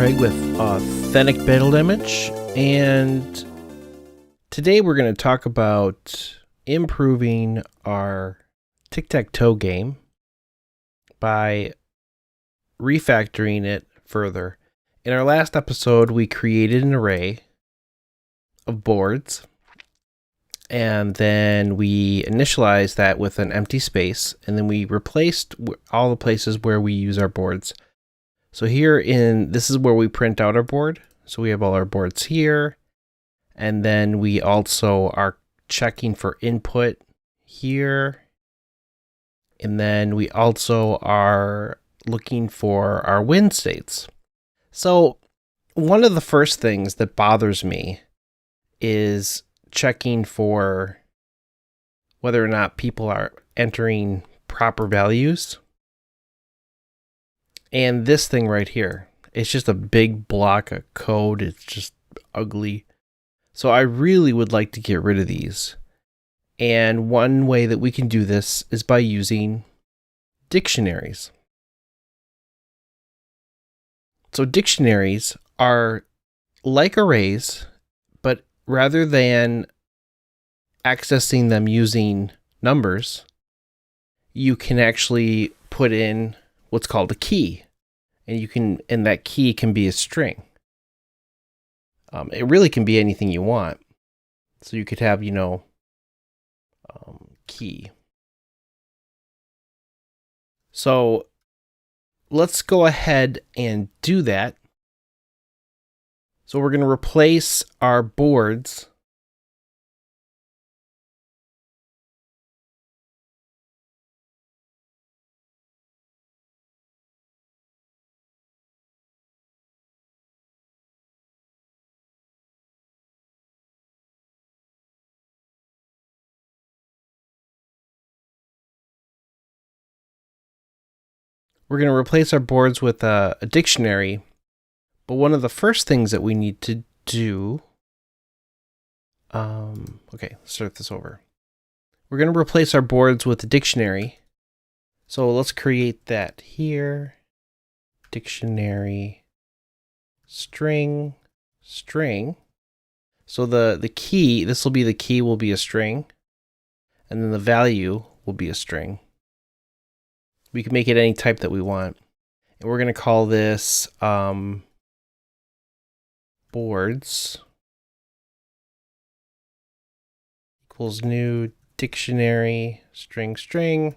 Craig with Authentic Battle Damage, and today we're going to talk about improving our tic-tac-toe game by refactoring it further. In our last episode, we created an array of boards, and then we initialized that with an empty space, and then we replaced all the places where we use our boards. So this is where we print out our board. So we have all our boards here. And then we also are checking for input here. And then we also are looking for our win states. So one of the first things that bothers me is checking for whether or not people are entering proper values. And this thing right here, it's just a big block of code. It's just ugly. So I really would like to get rid of these. And one way that we can do this is by using dictionaries. So dictionaries are like arrays, but rather than accessing them using numbers, you can actually put in what's called a key. And that key can be a string. It really can be anything you want. So you could have, key. So let's go ahead and do that. So we're going to replace our boards . We're going to replace our boards with a dictionary, but one of the first things that we need to do, okay, let's start this over. We're going to replace our boards with a dictionary, so let's create that here, dictionary, string. So the key, this will be the key, will be a string, and then the value will be a string. We can make it any type that we want. And we're going to call this boards equals new dictionary string.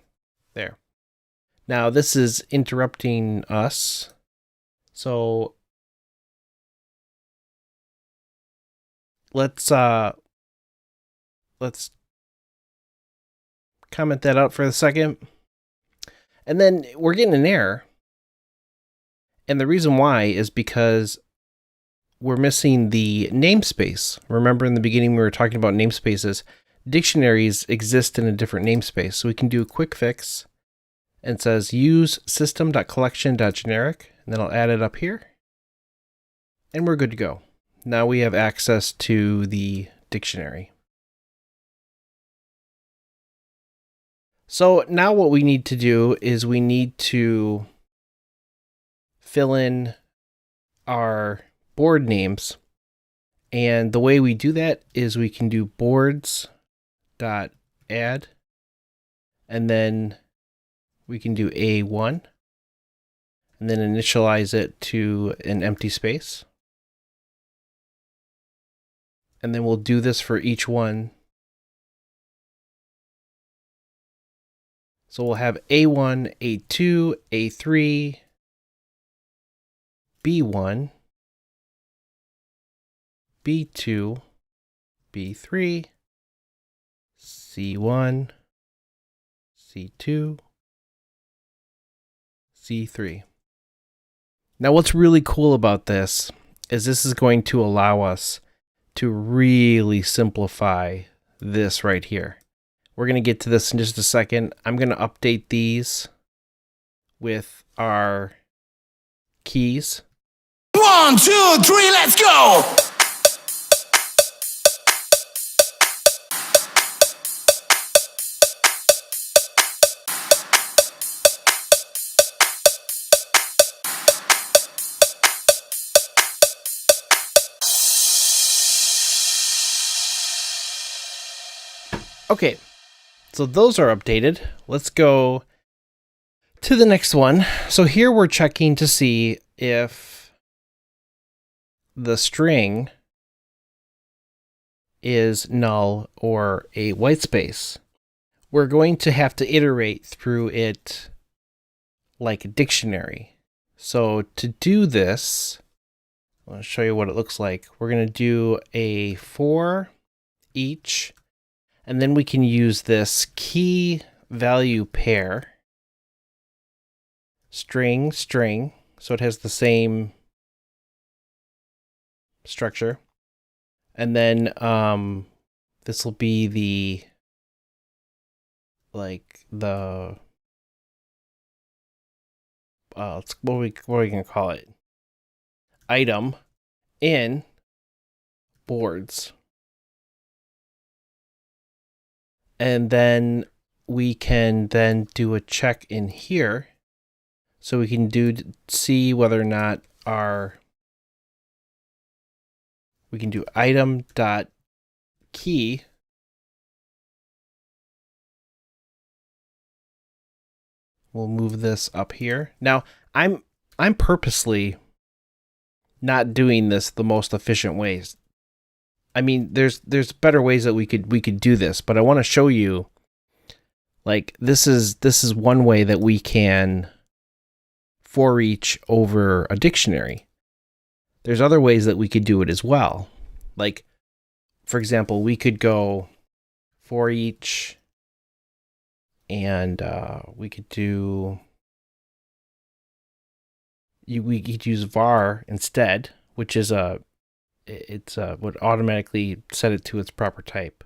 There. Now this is interrupting us. So let's comment that out for a second. And then we're getting an error. And the reason why is because we're missing the namespace. Remember in the beginning we were talking about namespaces. Dictionaries exist in a different namespace. So we can do a quick fix. And it says use system.collection.generic. And then I'll add it up here. And we're good to go. Now we have access to the dictionary. So now what we need to do is we need to fill in our board names. And the way we do that is we can do boards.add. And then we can do A1. And then initialize it to an empty space. And then we'll do this for each one. So we'll have A1, A2, A3, B1, B2, B3, C1, C2, C3. Now what's really cool about this is going to allow us to really simplify this right here. We're going to get to this in just a second. I'm going to update these with our keys. 1, 2, 3, let's go! Okay, so those are updated. Let's go to the next one. So here we're checking to see if the string is null or a white space. We're going to have to iterate through it like a dictionary. So to do this, I'll show you what it looks like. We're going to do a for each, and then we can use this key value pair, string, string, so it has the same structure. And then this will be the what are we gonna call it? Item in boards. And then we can then do a check in here. So we can see whether or not we can do item dot key. We'll move this up here. Now, I'm purposely not doing this the most efficient ways. I mean, there's better ways that we could do this, but I want to show you, like, this is one way that we can for each over a dictionary. There's other ways that we could do it as well. Like, for example, we could go for each, and we could use var instead, which is would automatically set it to its proper type.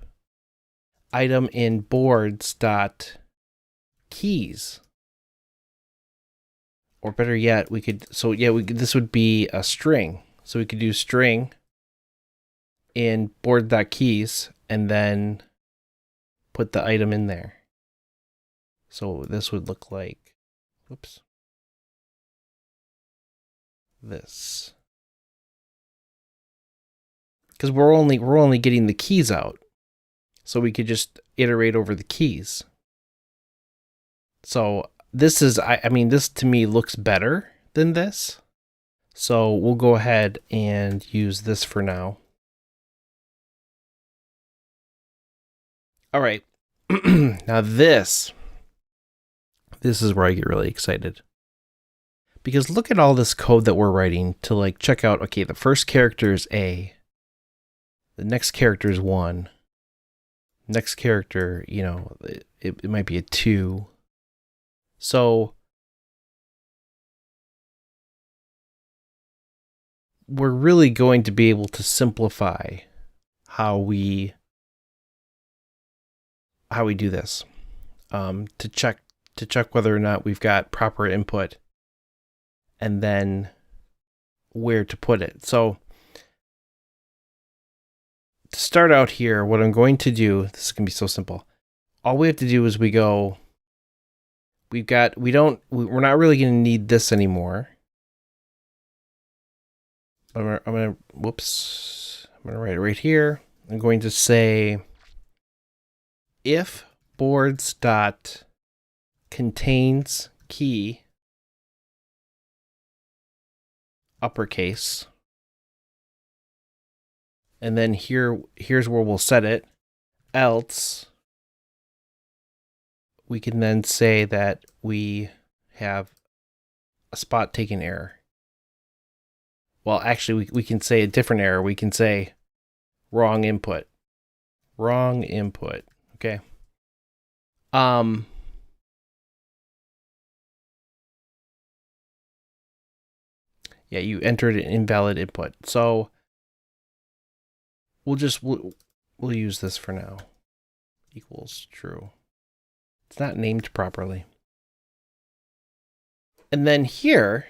Item in boards dot keys, or better yet, this would be a string. So we could do string in board dot keys, and then put the item in there. So this would look like, whoops, this, because we're only getting the keys out, so we could just iterate over the keys. So this is, I mean, this to me looks better than this. So we'll go ahead and use this for now. All right. Now this is where I get really excited. Because look at all this code that we're writing to, like, check out, okay, the first character is A. The next character is 1. Next character, you know, it might be a 2. So we're really going to be able to simplify how we do this, to check whether or not we've got proper input, and then where to put it. So to start out here, what I'm going to do, this is going to be so simple. All we have to do is we're not really going to need this anymore. I'm going to write it right here. I'm going to say if boards dot contains key uppercase, and then here's where we'll set it, else we can then say that we have a spot taken error. Well, actually, we can say a different error. We can say wrong input. Wrong input. Okay. Yeah, you entered an invalid input. So we'll use this for now. Equals true. It's not named properly. And then here,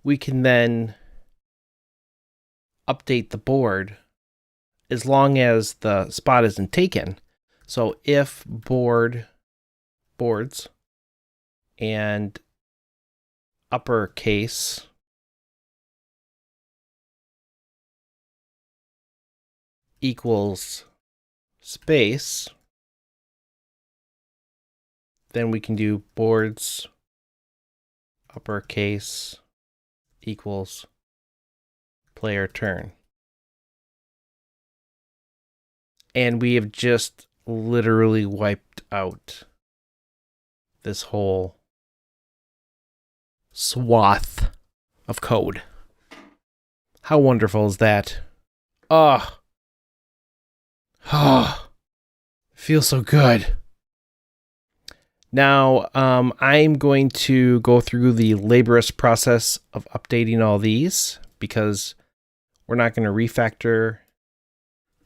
we can then update the board as long as the spot isn't taken. So if boards and uppercase equals space, then we can do boards uppercase equals player turn. And we have just literally wiped out this whole swath of code. How wonderful is that? Oh, feels so good. Now, I'm going to go through the laborious process of updating all these because we're not going to refactor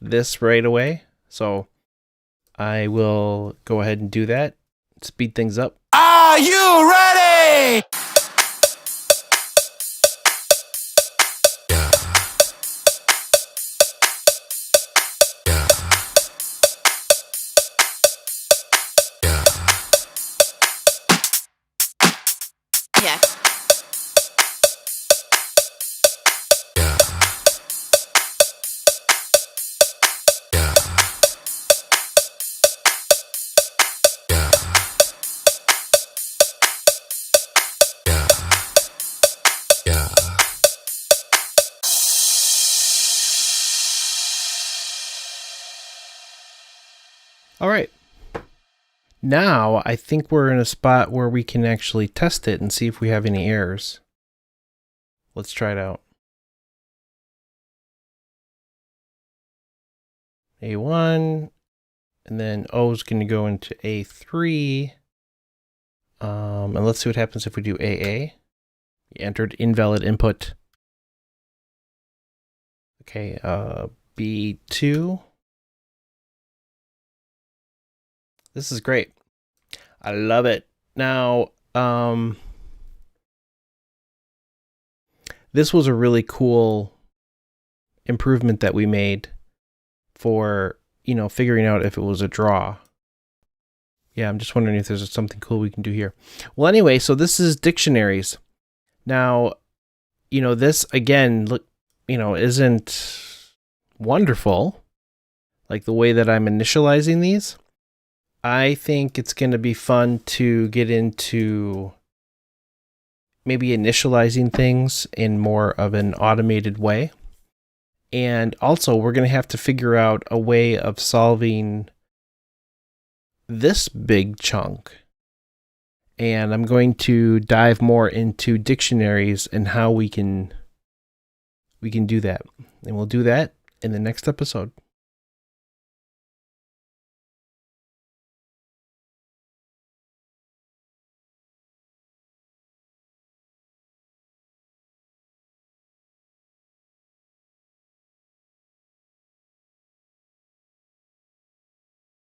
this right away. So I will go ahead and do that. Speed things up. Are you ready? Yeah. All right. Now I think we're in a spot where we can actually test it and see if we have any errors. Let's try it out. A1, and then O is going to go into A3. And let's see what happens if we do AA. You entered invalid input. Okay, B2. This is great. I love it. Now, this was a really cool improvement that we made for, figuring out if it was a draw. Yeah, I'm just wondering if there's something cool we can do here. Well, anyway, so this is dictionaries. Now, this again, isn't wonderful. Like the way that I'm initializing these. I think it's going to be fun to get into maybe initializing things in more of an automated way. And also, we're going to have to figure out a way of solving this big chunk. And I'm going to dive more into dictionaries and how we can do that. And we'll do that in the next episode.